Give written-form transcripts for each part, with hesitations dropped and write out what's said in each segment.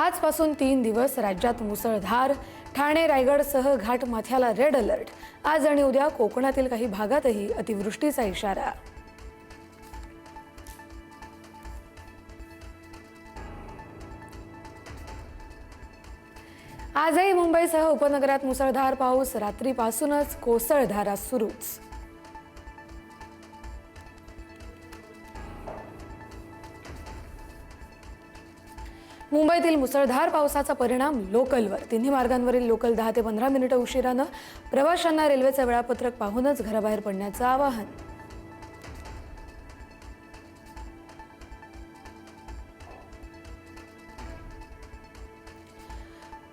आजपासून 3 दिवस राज्यात मुसळधार. ठाणे रायगडसह घाटमाथ्याला रेड अलर्ट. आज आणि उद्या कोकणातील काही भागातही अतिवृष्टीचा इशारा. आजही मुंबईसह उपनगरात मुसळधार पाऊस. रात्रीपासूनच कोसळधार सुरूच. मुंबईतील मुसळधार पावसाचा परिणाम लोकलवर. तिन्ही मार्गांवरील लोकल 10 ते 15 मिनिटं उशिरानं. प्रवाशांना रेल्वेचे वेळापत्रक पाहूनच घराबाहेर पडण्याचं आवाहन.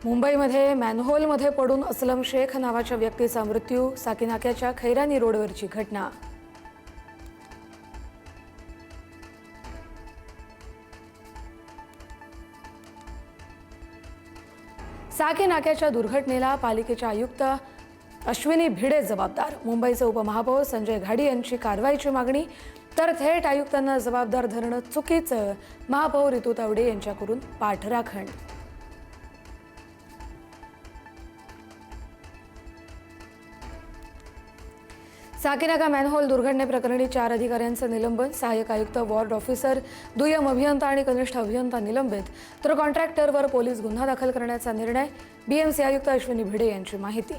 मुंबईमध्ये मॅनहोलमध्ये पडून असलम शेख नावाच्या व्यक्तीचा मृत्यू. साकीनाक्याच्या खैरानी रोडवरची घटना. साकीनाक्याच्या दुर्घटनेला पालिकेचे आयुक्त अश्विनी भिडे जबाबदार. मुंबईचे उपमहापौर संजय घाडी यांची कारवाईची मागणी. तर थेट आयुक्तांना जबाबदार धरणं चुकीचं. महापौर रितू तावडे यांच्याकडून पाठराखण. साकीनाका मॅनहोल दुर्घटनेप्रकरणी 4 अधिकाऱ्यांचं निलंबन. सहाय्यक आयुक्त, वॉर्ड ऑफिसर, दुय्यम अभियंता आणि कनिष्ठ अभियंता निलंबित. तर कॉन्ट्रॅक्टरवर पोलीस गुन्हा दाखल करण्याचा निर्णय. बीएमसी आयुक्त अश्विनी भिडे यांची माहिती.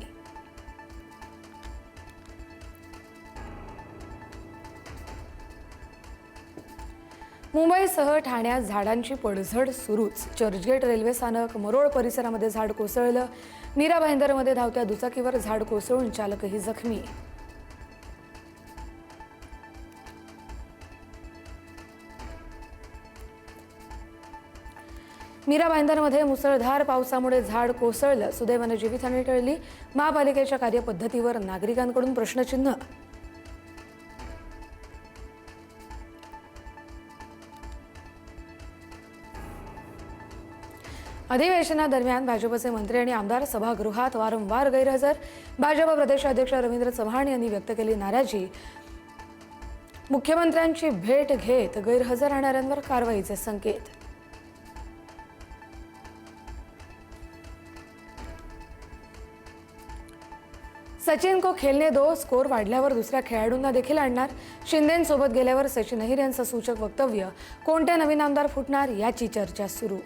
मुंबईसह ठाण्यात झाडांची पडझड सुरूच. चर्चगेट रेल्वे स्थानक, मरोळ परिसरामध्ये झाड कोसळलं. मीरा भाईंदरमध्ये धावत्या दुचाकीवर झाड कोसळून चालकही जखमी. मीरा भाईंदरमध्ये मुसळधार पावसामुळे झाड कोसळलं. सुदैवाने जीवितहानी टळली. महापालिकेच्या कार्यपद्धतीवर नागरिकांकडून प्रश्नचिन्ह. अधिवेशनादरम्यान भाजपचे मंत्री आणि आमदार सभागृहात वारंवार गैरहजर. भाजप प्रदेशाध्यक्ष रवींद्र चव्हाण यांनी व्यक्त केली नाराजी. मुख्यमंत्र्यांची भेट घेत गैरहजर राहणाऱ्यांवर कारवाईचे संकेत. सचिन को खेलने दो. स्कोर वाढल्यावर दुसऱ्या खेळाडूंना देखील आणणार. शिंदेंसोबत गेल्यावर सचिन अहिर यांचं सूचक वक्तव्य. कोणत्या नवीन आमदार फुटणार याची चर्चा सुरू.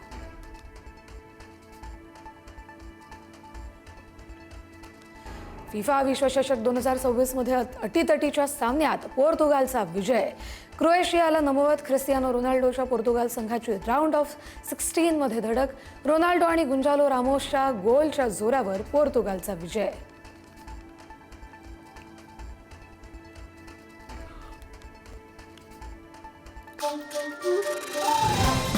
फिफा विश्वचषक 2026 मध्ये अटीतटीच्या सामन्यात पोर्तुगालचा विजय. क्रोएशियाला नमवत ख्रिस्टियानो रोनाल्डोच्या पोर्तुगाल संघाची राऊंड ऑफ 16 मध्ये धडक. रोनाल्डो आणि गुंजालो रामोसच्या गोलच्या जोरावर पोर्तुगालचा विजय. Thank you.